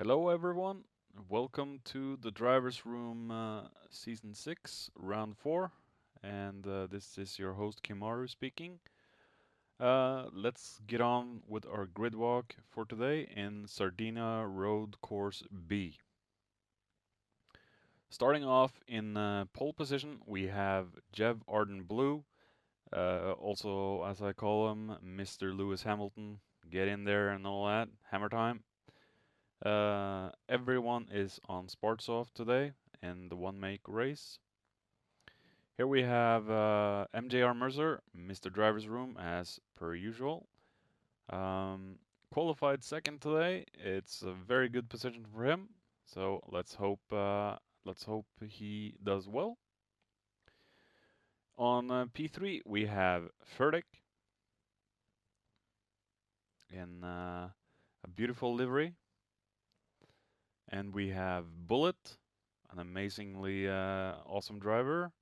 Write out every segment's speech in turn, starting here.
Hello, everyone. Welcome to the Driver's Room Season 6, Round 4. And this is your host, Kimaru, speaking. Let's get on with our grid walk for today in Sardinia Road Course B. Starting off in pole position, we have Jev Arden Blue, also, as I call him, Mr. Lewis Hamilton. Get in there and all that. Hammer time. Everyone is on Sports Off today in the one make race. Here we have MJR Mercer, Mr. Driver's Room, as per usual. Qualified second today. It's a very good position for him. So let's hope he does well. On P3 we have Furtick in a beautiful livery. And we have Bullet, an amazingly awesome driver,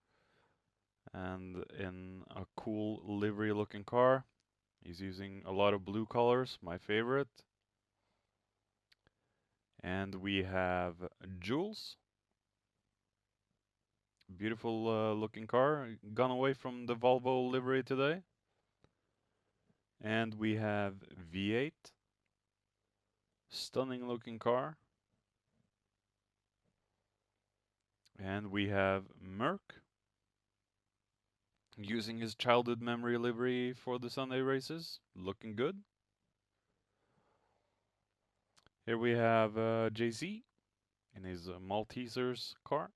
and in a cool livery looking car. He's using a lot of blue colors, my favorite. And we have Jules, beautiful looking car, gone away from the Volvo livery today. And we have V8, stunning looking car. And we have Merc, using his childhood memory livery for the Sunday races, looking good. Here we have JC in his Maltesers car.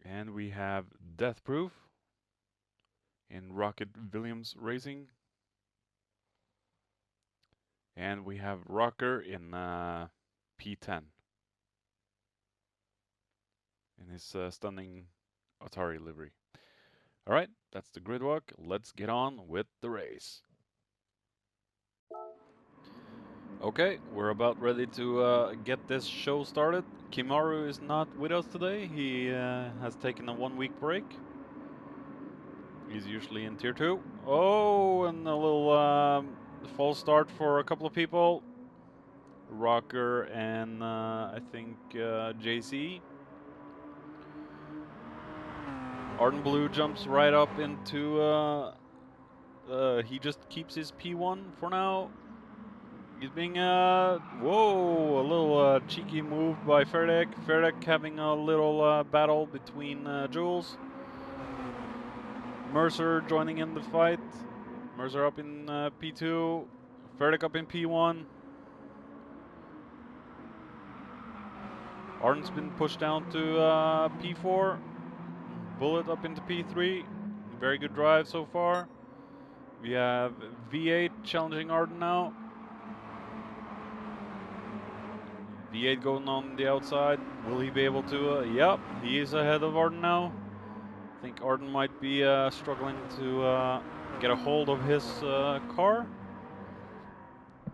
And we have Death Proof in Rocket Williams Racing. And we have Rocker in P10 in his stunning Atari livery. All right, that's the grid walk. Let's get on with the race. Okay, we're about ready to get this show started. Kimaru is not with us today. He has taken a 1 week break. He's usually in Tier 2. Oh, and a little false start for a couple of people. Rocker and I think JC. Arden Blue jumps right up into... he just keeps his P1 for now. He's being, whoa, a little cheeky move by Ferdek. Ferdek having a little battle between Jules. Mercer joining in the fight. Mercer up in P2. Ferdek up in P1. Arden's been pushed down to P4. Bullet up into P3. Very good drive so far. We have V8 challenging Arden now. V8 going on the outside. Will he be able to? Yep, he is ahead of Arden now. I think Arden might be struggling to get a hold of his car.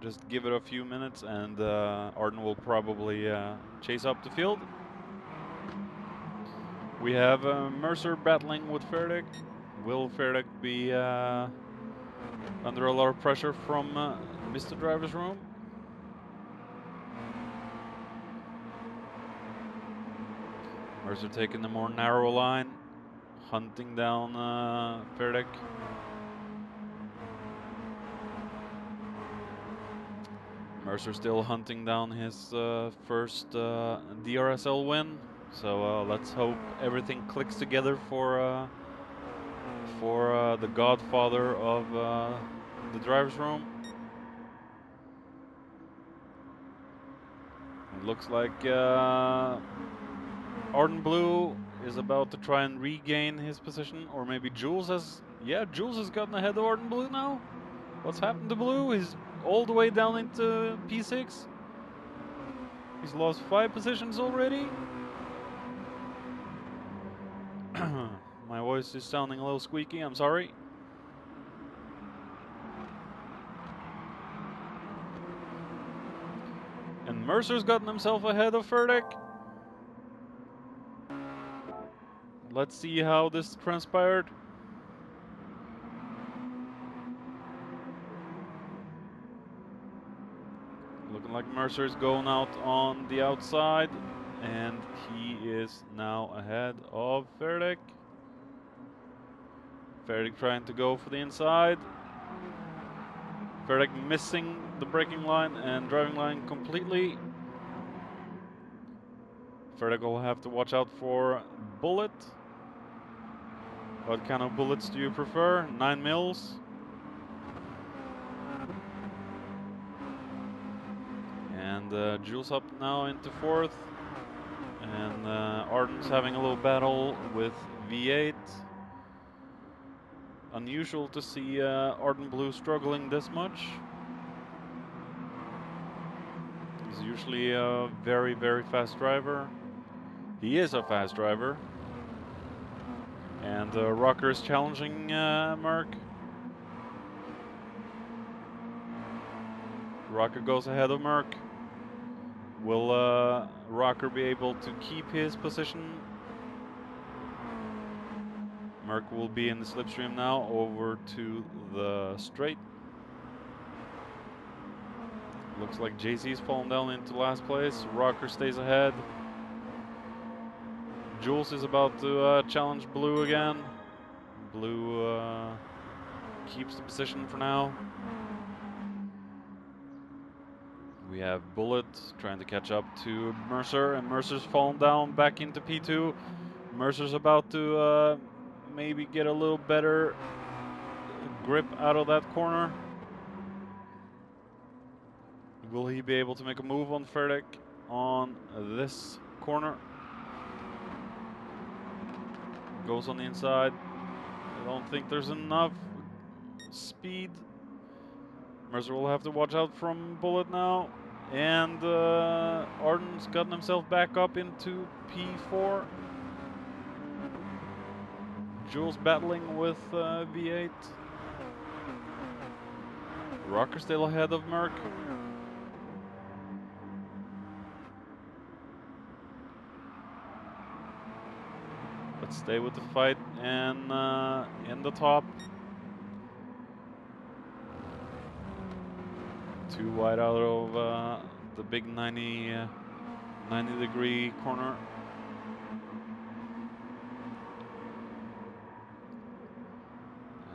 Just give it a few minutes and Arden will probably chase up the field. We have Mercer battling with Ferdek. Will Ferdek be under a lot of pressure from Mr. Driver's Room? Mercer taking the more narrow line, hunting down Ferdek. Mercer still hunting down his first DRSL win. So let's hope everything clicks together for the godfather of the driver's room. It looks like Arden Blue is about to try and regain his position, or maybe Jules has... Yeah, Jules has gotten ahead of Arden Blue now. What's happened to Blue? He's all the way down into P6. He's lost 5 positions already. My voice is sounding a little squeaky, I'm sorry. And Mercer's gotten himself ahead of Ferdek. Let's see how this transpired. Looking like Mercer is going out on the outside, and he is now ahead of Ferdek. Ferdek trying to go for the inside. Ferdek missing the braking line and driving line completely. Ferdek will have to watch out for bullet. What kind of bullets do you prefer? 9 mils? And Jules up now into 4th. And Arden's having a little battle with V8. Unusual to see Arden Blue struggling this much. He's usually a very, very fast driver. He is a fast driver. And Rocker is challenging Merc. Rocker goes ahead of Merc. Will Rocker be able to keep his position? Merc will be in the slipstream now over to the straight. Looks like JC's fallen down into last place. Rocker stays ahead. Jules is about to challenge Blue again. Blue keeps the position for now. We have Bullet trying to catch up to Mercer, and Mercer's fallen down back into P2. Mercer's about to maybe get a little better grip out of that corner. Will he be able to make a move on Ferdek on this corner? Goes on the inside. I don't think there's enough speed. Mercer will have to watch out from Bullet now. And Arden's gotten himself back up into P4. Jules battling with V8. Rocker still ahead of Merc. Let's stay with the fight and in the top. Too wide out of the big 90-degree corner.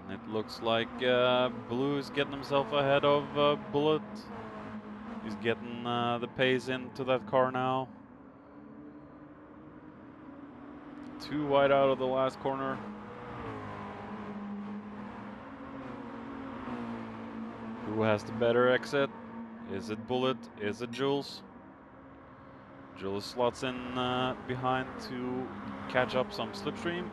And it looks like Blue is getting himself ahead of Bullet. He's getting the pace into that car now. Too wide out of the last corner. Who has the better exit? Is it Bullet? Is it Jules? Jules slots in behind to catch up some slipstream.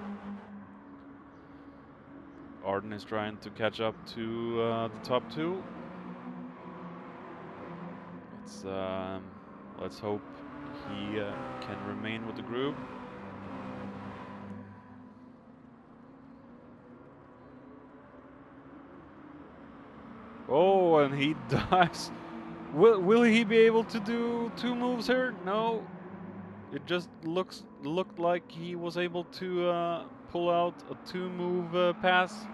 Arden is trying to catch up to the top two. Let's hope he can remain with the group. Oh, and he dives. Will he be able to do 2 moves here? No. It just looked like he was able to pull out a 2-move pass.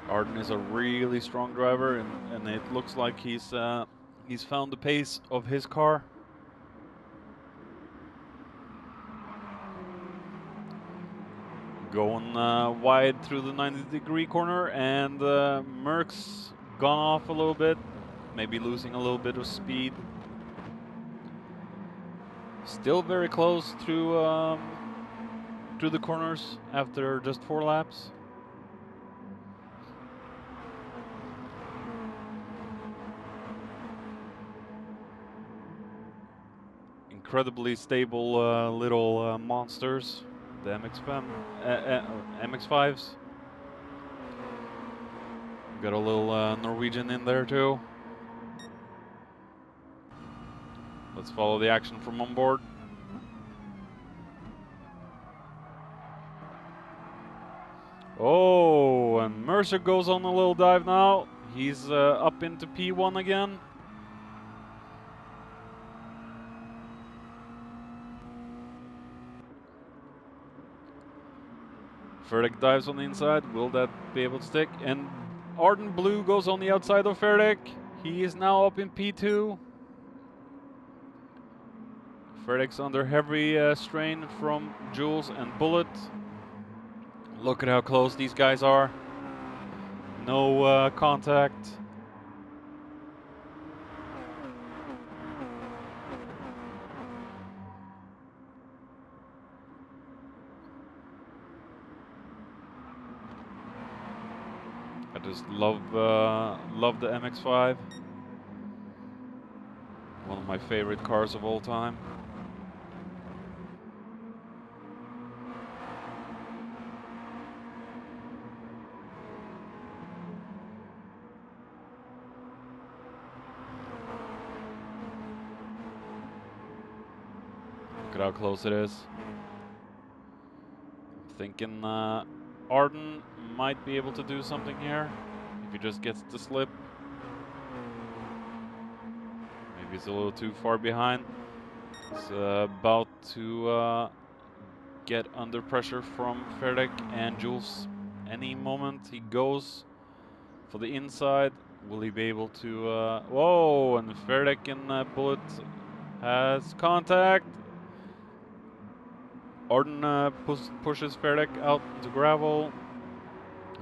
Arden is a really strong driver, and it looks like he's found the pace of his car. Going wide through the 90-degree corner, and Merc's gone off a little bit, maybe losing a little bit of speed. Still very close through the corners after just 4 laps. Incredibly stable little monsters. The MX-5s. Got a little Norwegian in there too. Let's follow the action from on board. Oh, and Mercer goes on a little dive now. He's up into P1 again. Ferdic dives on the inside. Will that be able to stick? And Ardent Blue goes on the outside of Ferdic. He is now up in P2. Ferdic's under heavy strain from Jules and Bullet. Look at how close these guys are. No contact. I just love the MX-5. One of my favorite cars of all time. Look at how close it is. I'm thinking Arden might be able to do something here if he just gets the slip. Maybe he's a little too far behind. He's about to get under pressure from Ferdic and Jules. Any moment he goes for the inside, will he be able to... whoa, and Ferdic and Bullet has contact. Arden pushes Ferdic out into gravel.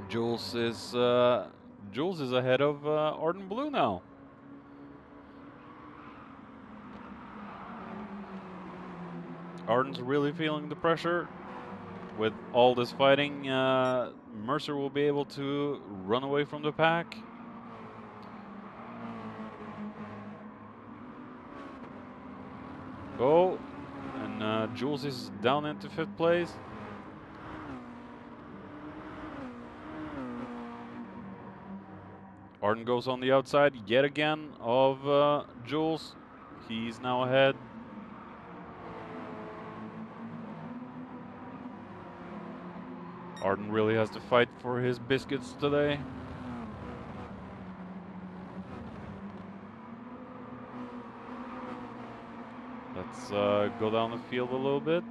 Jules is ahead of Arden Blue now. Arden's really feeling the pressure. With all this fighting, Mercer will be able to run away from the pack. Oh, and Jules is down into 5th place. Arden goes on the outside yet again of Jules. He's now ahead. Arden really has to fight for his biscuits today. Let's go down the field a little bit.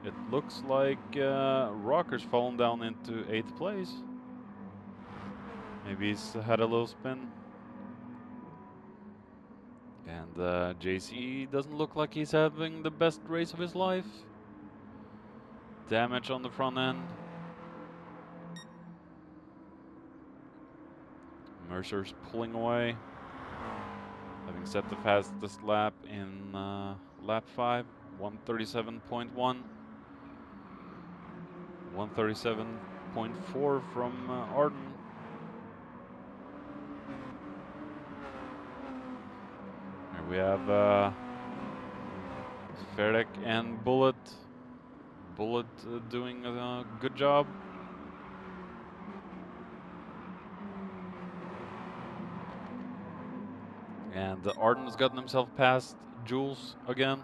It looks like Rocker's fallen down into 8th place. Maybe he's had a little spin. And JC doesn't look like he's having the best race of his life. Damage on the front end. Mercer's pulling away. Having set the fastest lap in lap 5, 137.1. 137.4 from Arden. Here we have Ferdic and Bullet. Bullet doing a good job. And Arden has gotten himself past Jules again.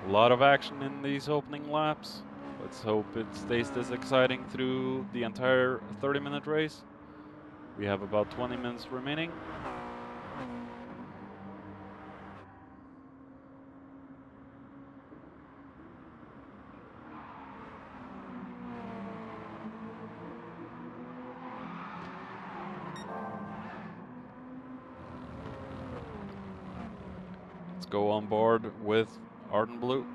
A lot of action in these opening laps. Let's hope it stays this exciting through the entire 30-minute race. We have about 20 minutes remaining. Let's go on board with Arden Blue.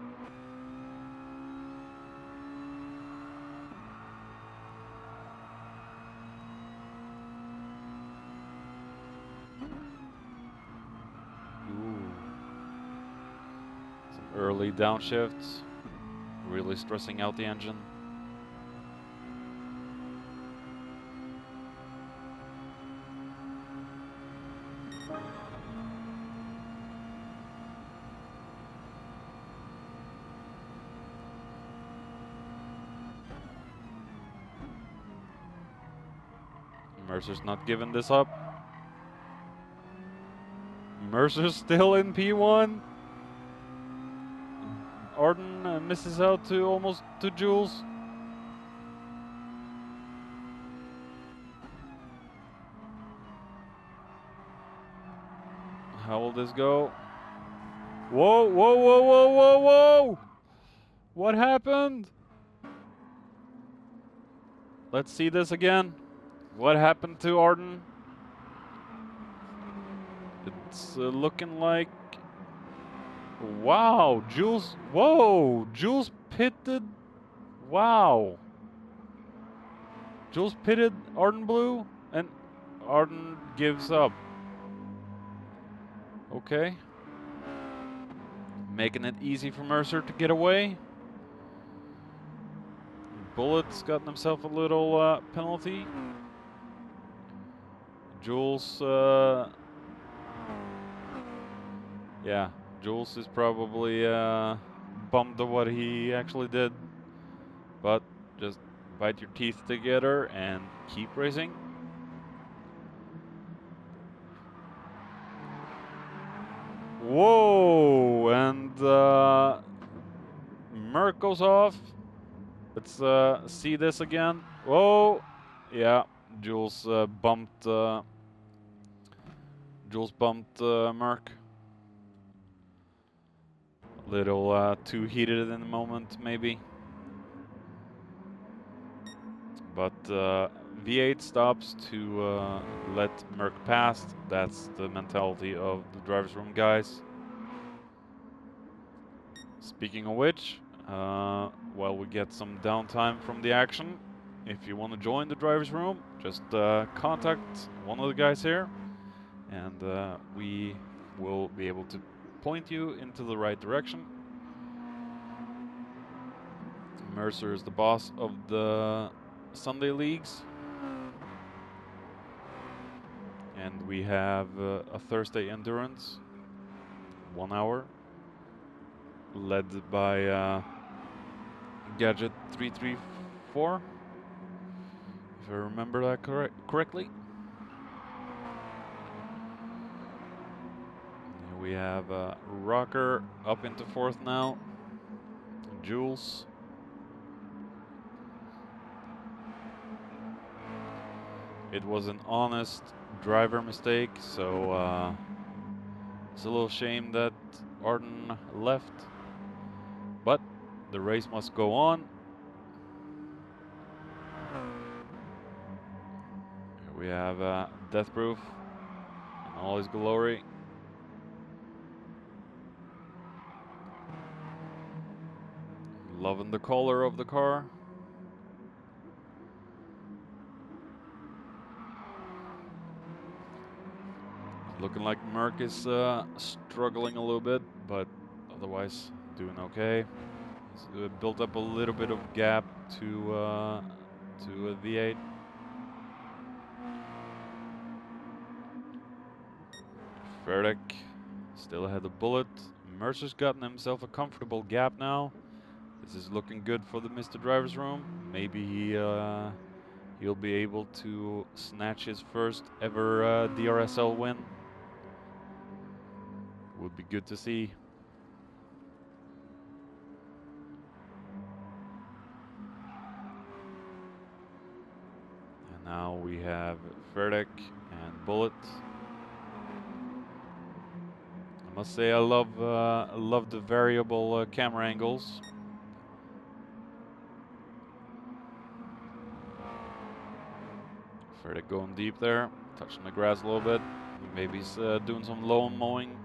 Some early downshifts, really stressing out the engine. Mercer's not giving this up. Mercer's still in P1. Arden misses out to almost to Jules. How will this go? Whoa, whoa, whoa, whoa, whoa, whoa! What happened? Let's see this again. What happened to Arden? It's looking like... Wow, Jules... Whoa! Jules pitted... Wow! Jules pitted Arden Blue, and Arden gives up. Okay. Making it easy for Mercer to get away. Bullet's gotten himself a little penalty. Jules... yeah, Jules is probably bummed at what he actually did. But just bite your teeth together and keep racing. Whoa! And Merc goes off. Let's see this again. Whoa! Yeah, Jules bumped. Jules bumped Merc. A little too heated in the moment, maybe. But V8 stops to let Merc pass. That's the mentality of the driver's room guys. Speaking of which, while we get some downtime from the action, if you want to join the driver's room, just contact one of the guys here, and we will be able to point you into the right direction. Mercer is the boss of the Sunday leagues, and we have a Thursday endurance, 1 hour, led by Gadget 334, if I remember that correctly. Here we have Rocker up into 4th now, Jules. It was an honest driver mistake, so it's a little shame that Arden left, but the race must go on. Here we have Death Proof in all his glory. Loving the color of the car. Looking like Merc is struggling a little bit, but otherwise doing okay. He's built up a little bit of gap to a V8. Verdick still ahead of Bullet. Mercer's gotten himself a comfortable gap now. This is looking good for the Mr. Driver's Room. Maybe he'll be able to snatch his first ever DRSL win. Would be good to see. And now we have Verdick and Bullet. I must say I love the variable camera angles. Verdick going deep there, touching the grass a little bit. Maybe he's doing some lawn mowing.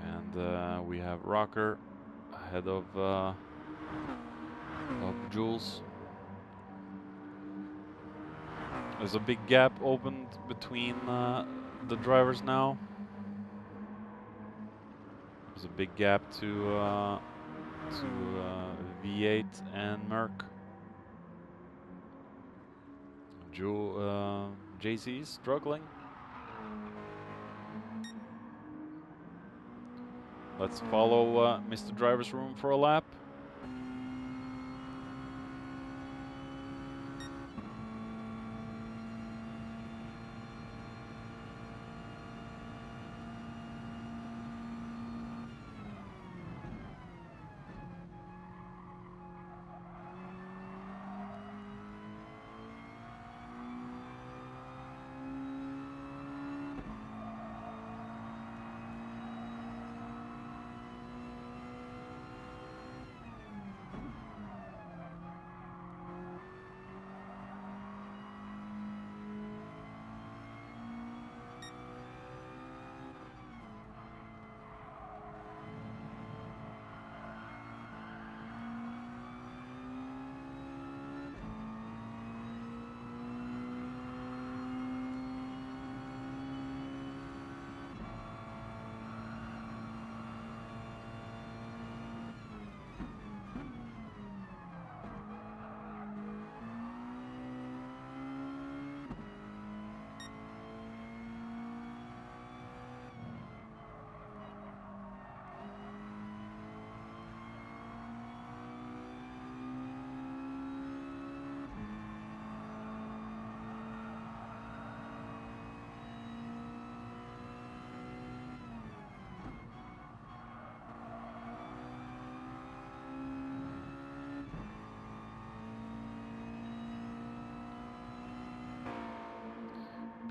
And we have Rocker ahead of Jules. There's a big gap opened between the drivers now. There's a big gap to V8 and Merc. JC is struggling. Let's follow Mr. Driver's Room for a lap.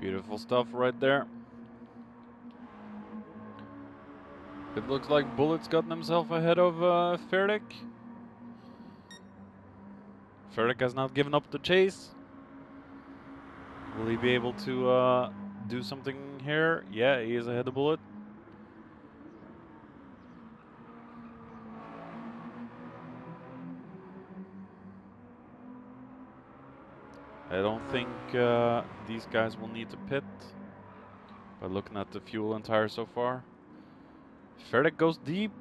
Beautiful stuff right there. It looks like Bullet's gotten himself ahead of Ferdic. Ferdic has not given up the chase. Will he be able to do something here? Yeah, he is ahead of Bullet. I don't think these guys will need to pit by looking at the fuel and tires so far. Ferdic goes deep.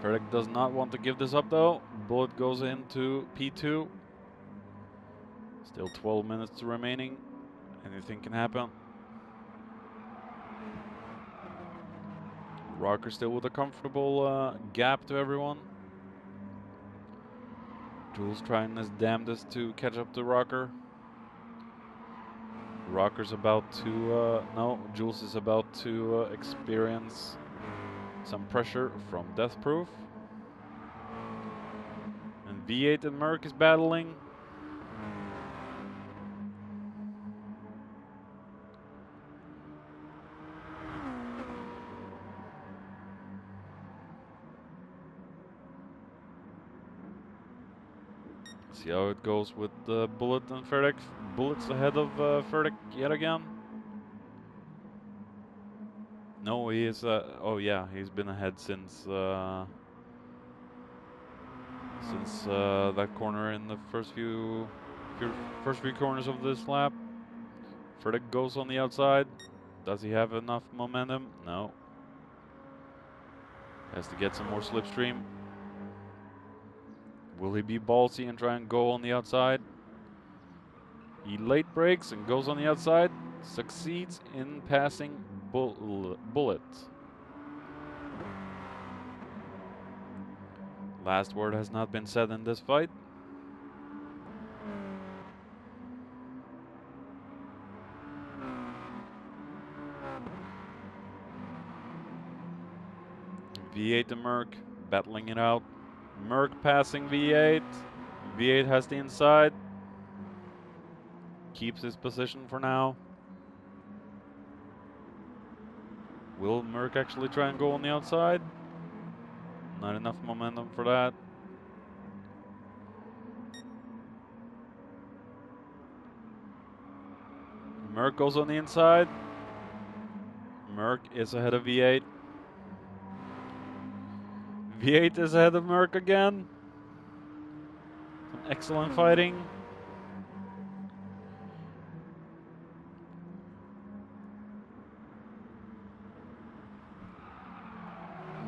Ferdic does not want to give this up though. Bullet goes into P2. Still 12 minutes remaining. Anything can happen. Rocker still with a comfortable gap to everyone. Jules trying his damnedest to catch up to Rocker. Rocker's about to, no, Jules is about to experience some pressure from Death Proof. And V8 and Merc is battling. See how it goes with Bullet and Ferdic. Bullet's ahead of Ferdic yet again. No, he is. Oh yeah, he's been ahead since that corner in the first few corners of this lap. Ferdic goes on the outside. Does he have enough momentum? No. Has to get some more slipstream. Will he be ballsy and try and go on the outside? He late brakes and goes on the outside. Succeeds in passing Bullet. Last word has not been said in this fight. V8 and Merc battling it out. Merc passing V8. V8 has the inside. Keeps his position for now. Will Merc actually try and go on the outside? Not enough momentum for that. Merc goes on the inside. Merc is ahead of V8. V8 is ahead of Merc again. Some excellent fighting.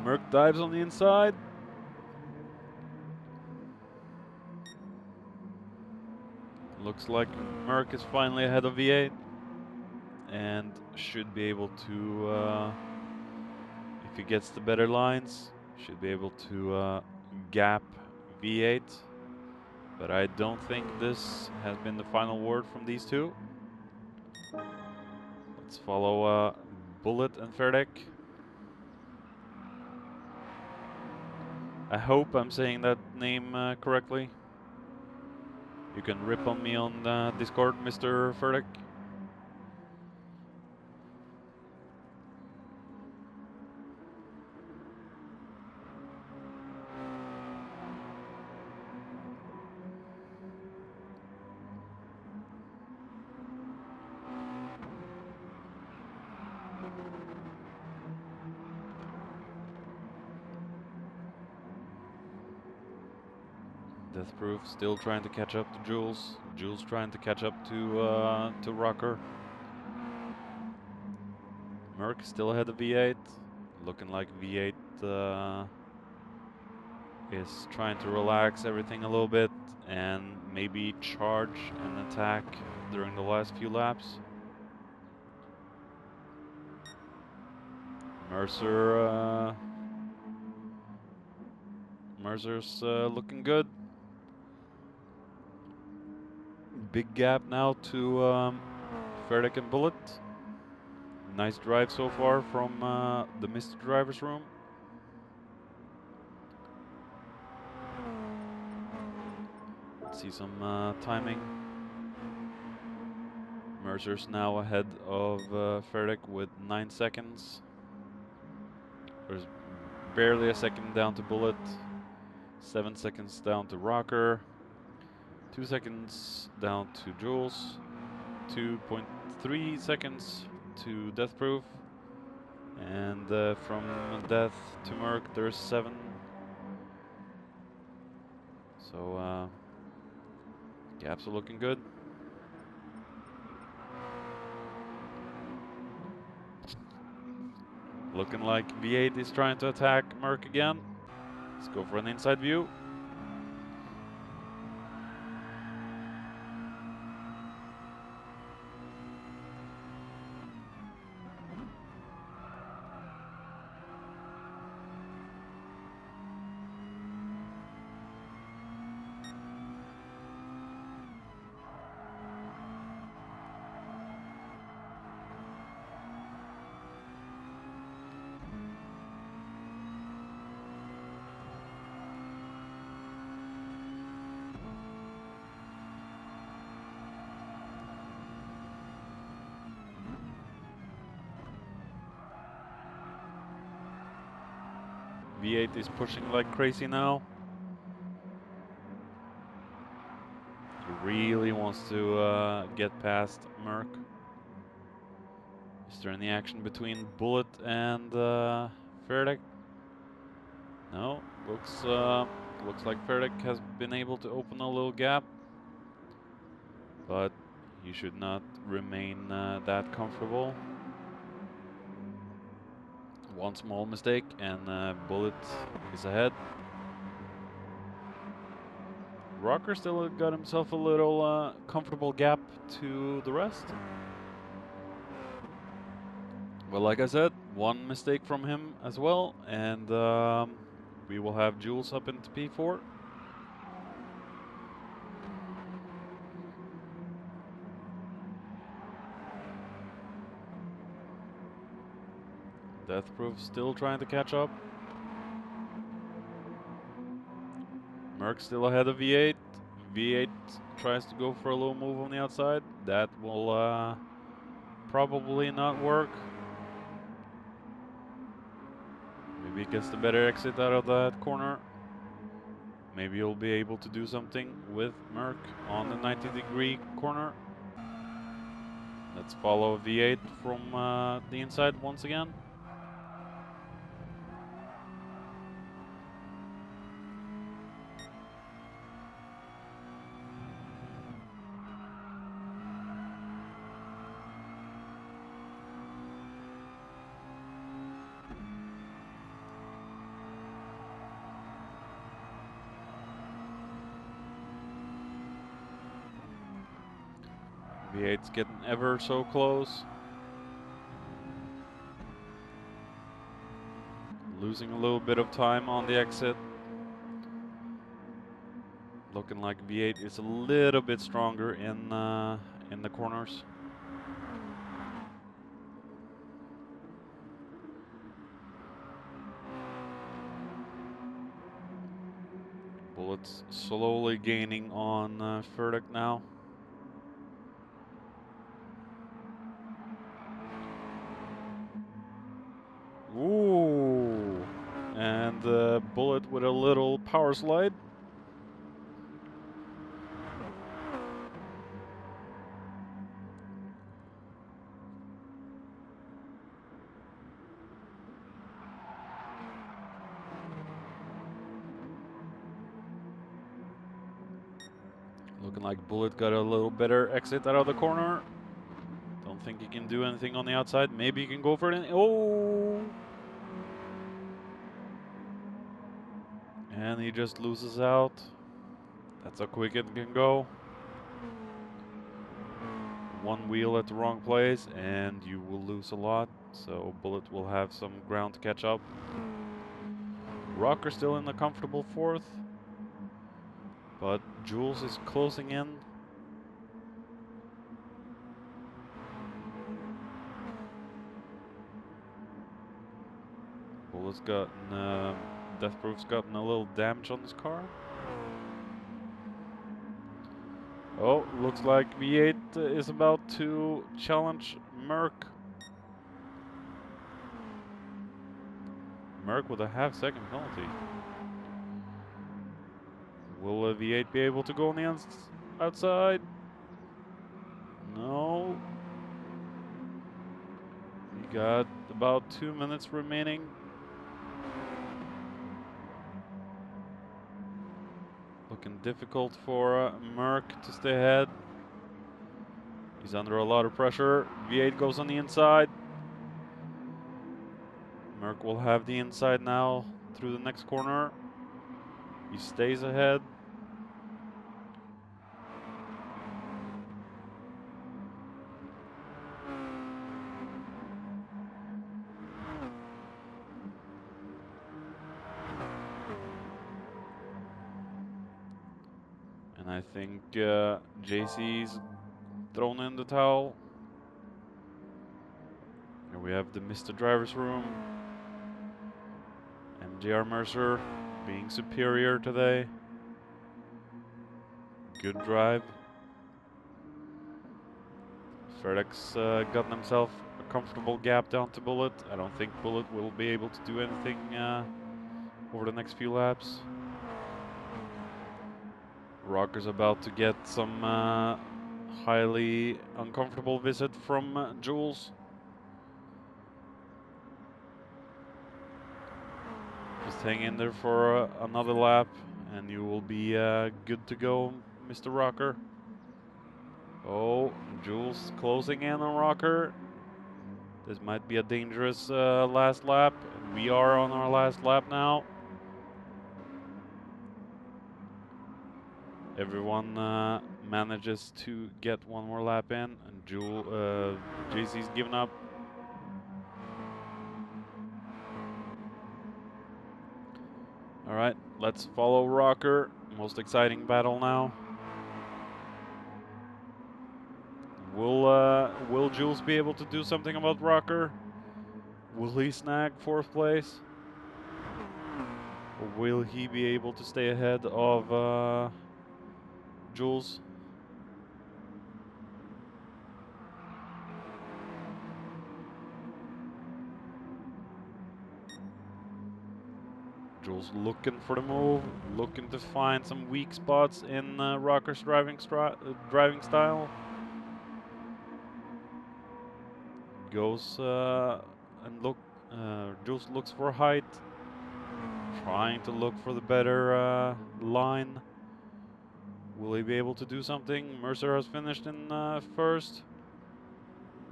Merc dives on the inside. Looks like Merc is finally ahead of V8 and should be able to, if he gets the better lines, should be able to gap V8. But I don't think this has been the final word from these two. Let's follow Bullet and Ferdic. I hope I'm saying that name correctly. You can rip on me on Discord, Mr. Ferdic. Death Proof still trying to catch up to Jules. Jules trying to catch up to Rocker. Merc still ahead of V8. Looking like V8 is trying to relax everything a little bit and maybe charge and attack during the last few laps. Mercer's looking good. Big gap now to Ferdic and Bullet. Nice drive so far from the Mr. Driver's Room. Let's see some timing. Mercer's now ahead of Ferdic with 9 seconds. There's barely a second down to Bullet. 7 seconds down to Rocker. 2 seconds down to Jules. 2.3 seconds to Deathproof. And from Death to Merc, there's 7. So gaps are looking good. Looking like V8 is trying to attack Merc again. Let's go for an inside view. V8 is pushing like crazy now. He really wants to get past Merc. Is there any action between Bullet and Ferdic? No, looks like Ferdic has been able to open a little gap, but he should not remain that comfortable. One small mistake and Bullet is ahead. Rocker still got himself a little comfortable gap to the rest. Well, like I said, one mistake from him as well, and we will have Jules up into P4. Deathproof still trying to catch up. Merc still ahead of V8. V8 tries to go for a little move on the outside. That will probably not work. Maybe he gets the better exit out of that corner. Maybe he'll be able to do something with Merc on the 90-degree corner. Let's follow V8 from the inside once again. V8's getting ever so close. Losing a little bit of time on the exit. Looking like V8 is a little bit stronger in the corners. Bullet's slowly gaining on Ferdic now. Ooh, and Bullet with a little power slide. Looking like Bullet got a little better exit out of the corner. Don't think he can do anything on the outside. Maybe he can go for it. Oh! And he just loses out. That's how quick it can go. One wheel at the wrong place and you will lose a lot. So Bullet will have some ground to catch up. Rocker still in the comfortable 4th. But Jules is closing in. Bullet's gotten, Deathproof's gotten a little damage on his car. Oh, looks like V8 is about to challenge Merc. Merc with a half-second penalty. Will V8 be able to go on the outside? No. We got about 2 minutes remaining. Looking difficult for Merc to stay ahead. He's under a lot of pressure. V8 goes on the inside. Merc will have the inside now through the next corner. He stays ahead. And I think JC's thrown in the towel. Here we have the Mr. Driver's Room. MJR Mercer being superior today. Good drive. Ferdex got himself a comfortable gap down to Bullet. I don't think Bullet will be able to do anything over the next few laps. Rocker's about to get some highly uncomfortable visit from Jules. Just hang in there for another lap and you will be good to go, Mr. Rocker. Oh, Jules closing in on Rocker. This might be a dangerous last lap. We are on our last lap now. Everyone manages to get one more lap in, and JC's given up. All right, let's follow Rocker. Most exciting battle now. Will Jules be able to do something about Rocker? Will he snag 4th place? Or will he be able to stay ahead of Jules? Jules looking for the move, looking to find some weak spots in Rocker's driving style. Goes and Jules looks for height, trying to look for the better line. Will he be able to do something? Mercer has finished in 1st.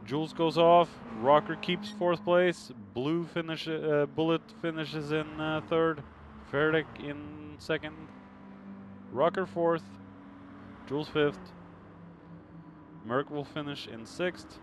Jules goes off. Rocker keeps 4th place. Bullet finishes in 3rd. Ferdic in 2nd. Rocker 4th. Jules 5th. Merc will finish in 6th.